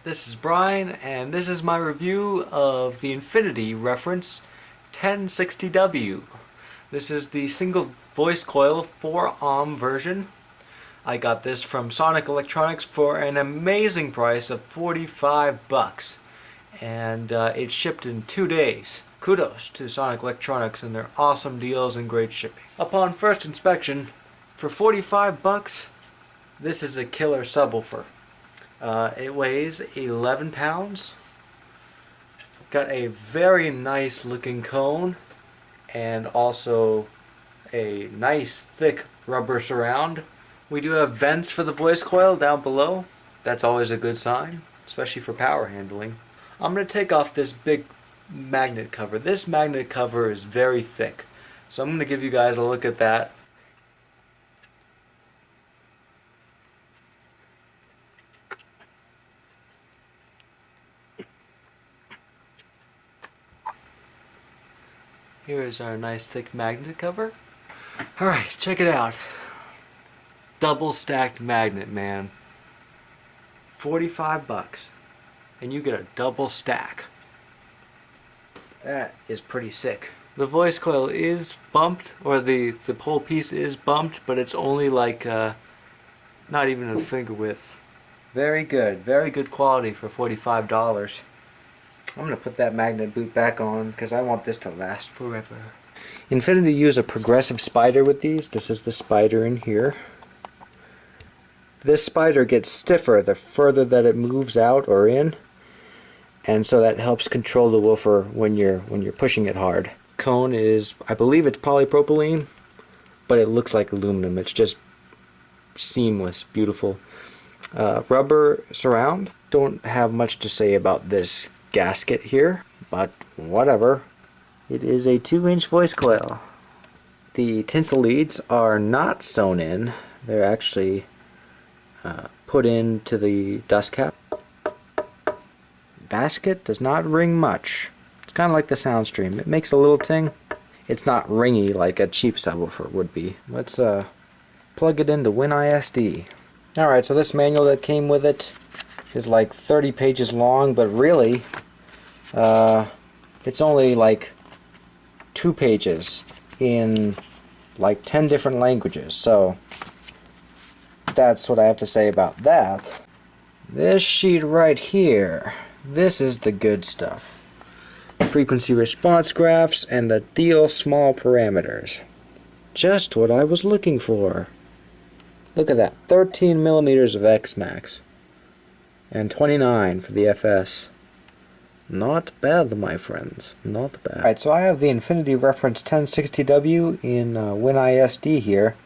This is Brian, and this is my review of the Infinity Reference 1060W. This is the single voice coil 4-ohm version. I got this from Sonic Electronics for an amazing price of 45 bucks, and it shipped in 2 days. Kudos to Sonic Electronics and their awesome deals and great shipping. Upon first inspection, for 45 bucks, this is a killer subwoofer. It weighs 11 pounds. Got a very nice looking cone and also a nice thick rubber surround. We do have vents for the voice coil down below. That's always a good sign, especially for power handling. I'm going to take off this big magnet cover. This magnet cover is very thick, so I'm going to give you guys a look at that. Here is our nice thick magnet cover. Alright, check it out. Double stacked magnet, man. 45 bucks. And you get a double stack. That is pretty sick. The voice coil is bumped, or the pole piece is bumped, but it's only like not even a finger width. Very good quality for $45. I'm going to put that magnet boot back on because I want this to last forever. Infinity use a progressive spider with these. This is the spider in here. This spider gets stiffer the further that it moves out or in, and so that helps control the woofer when you're pushing it hard. Cone is, I believe it's polypropylene, but it looks like aluminum. It's just seamless, beautiful. Rubber surround. Don't have much to say about this gasket here, but whatever. It is a 2-inch voice coil. The tinsel leads are not sewn in. They're actually put into the dust cap. Basket does not ring much. It's kind of like the Soundstream. It makes a little ting. It's not ringy like a cheap subwoofer would be. Let's plug it into WinISD. Alright, so this manual that came with it is like 30 pages long, but really it's only like 2 pages in like 10 different languages, so that's what I have to say about that. This sheet right here, this is the good stuff. Frequency response graphs and the deal small parameters. Just what I was looking for. Look at that, 13 millimeters of X-Max and 29 for the FS. Not bad, my friends. Not bad. Alright, so I have the Infinity Reference 1060W in WinISD here.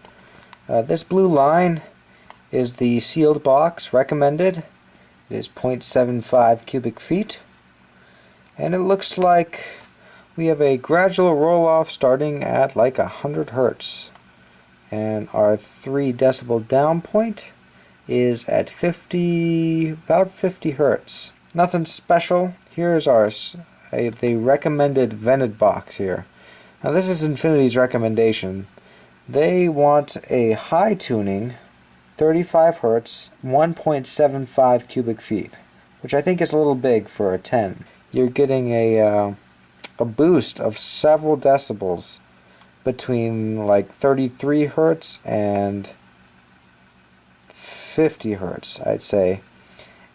This blue line is the sealed box recommended. It is 0.75 cubic feet. And it looks like we have a gradual roll-off starting at like 100 Hertz. And our 3 decibel down point is at about 50 Hertz. Nothing special. Here's the recommended vented box here. Now this is Infinity's recommendation. They want a high tuning, 35 Hertz, 1.75 cubic feet, which I think is a little big for a 10. You're getting a boost of several decibels between like 33 Hertz and 50 Hertz, I'd say.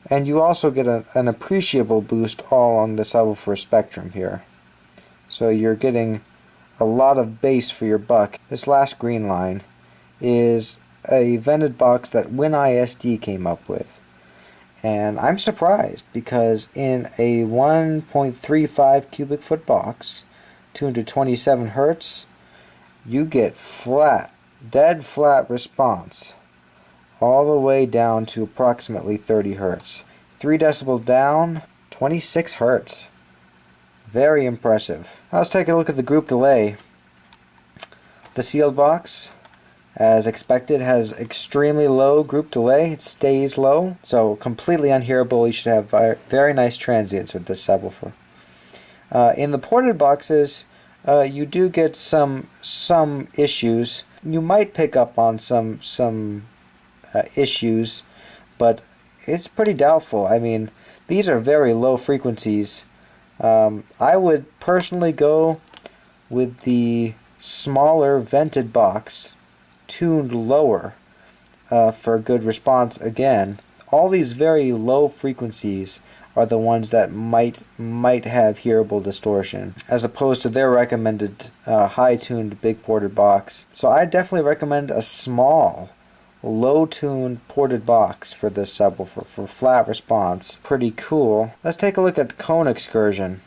And you also get an appreciable boost all on the subwoofer spectrum here. So you're getting a lot of bass for your buck. This last green line is a vented box that WinISD came up with. And I'm surprised because in a 1.35 cubic foot box, 227 Hertz, you get flat, dead flat response all the way down to approximately 30 Hertz. 3 decibel down, 26 Hertz. Very impressive. Now let's take a look at the group delay. The sealed box, as expected, has extremely low group delay. It stays low, so completely unhearable. You should have very nice transients with this subwoofer. In the ported boxes, you do get some issues. You might pick up on some issues, but it's pretty doubtful. I mean, these are very low frequencies. I would personally go with the smaller vented box, tuned lower for good response again. All these very low frequencies are the ones that might have hearable distortion, as opposed to their recommended high-tuned big ported box. So I definitely recommend a small, low-tuned ported box for this subwoofer for flat response. Pretty cool. Let's take a look at Cone Excursion.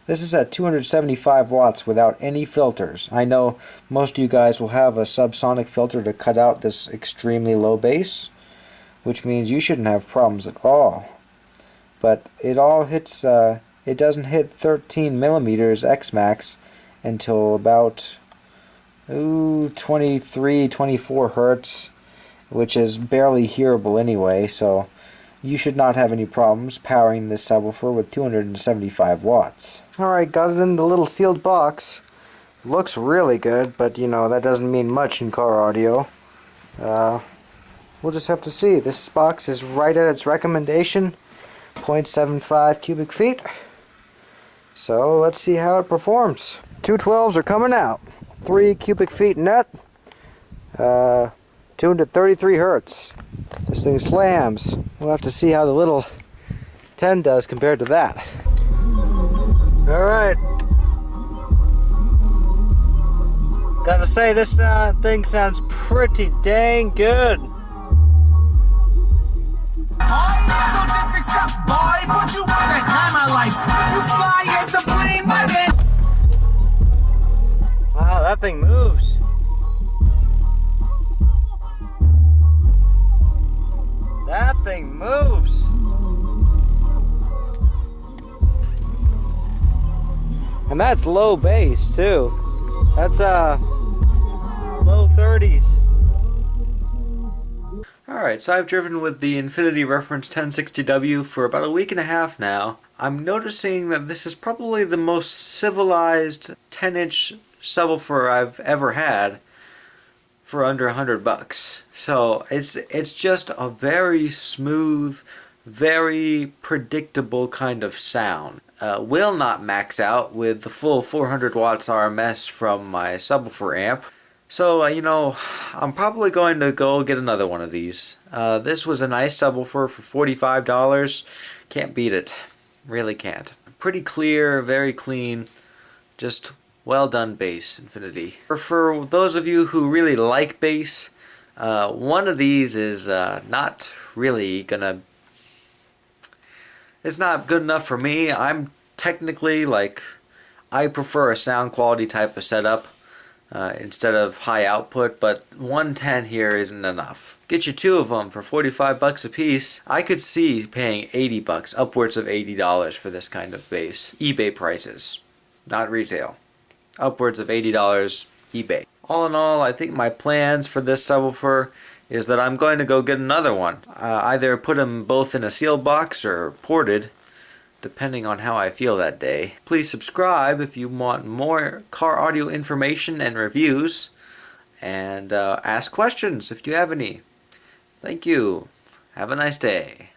This is at 275 watts without any filters. I know most of you guys will have a subsonic filter to cut out this extremely low bass, which means you shouldn't have problems at all. But it all hits, it doesn't hit 13 millimeters X-max until about 23, 24 hertz, which is barely hearable anyway, so you should not have any problems powering this subwoofer with 275 watts. Alright, got it in the little sealed box. Looks really good, but you know, that doesn't mean much in car audio. We'll just have to see. This box is right at its recommendation, 0.75 cubic feet. So let's see how it performs. 212s are coming out. 3 cubic feet net. Tuned at 33 hertz. This thing slams. We'll have to see how the little 10 does compared to that. Alright. Gotta say, this thing sounds pretty dang good. Wow, that thing moves. That thing moves. And that's low bass too. That's low 30s. Alright, so I've driven with the Infinity Reference 1060W for about a week and a half now. I'm noticing that this is probably the most civilized 10-inch subwoofer I've ever had for under $100. So it's just a very smooth, very predictable kind of sound. Will not max out with the full 400 watts RMS from my subwoofer amp. So, you know, I'm probably going to go get another one of these. This was a nice subwoofer for $45. Can't beat it. Really can't. Pretty clear, very clean, just well done bass, Infinity. For those of you who really like bass, one of these is not really gonna... It's not good enough for me. I'm technically, like, I prefer a sound quality type of setup instead of high output, but 110 here isn't enough. Get you 2 of them for 45 bucks a piece. I could see paying 80 bucks, upwards of $80 for this kind of bass. eBay prices, not retail. Upwards of $80 eBay. All in all, I think my plans for this subwoofer is that I'm going to go get another one. Either put them both in a sealed box or ported, depending on how I feel that day. Please subscribe if you want more car audio information and reviews, and ask questions if you have any. Thank you. Have a nice day.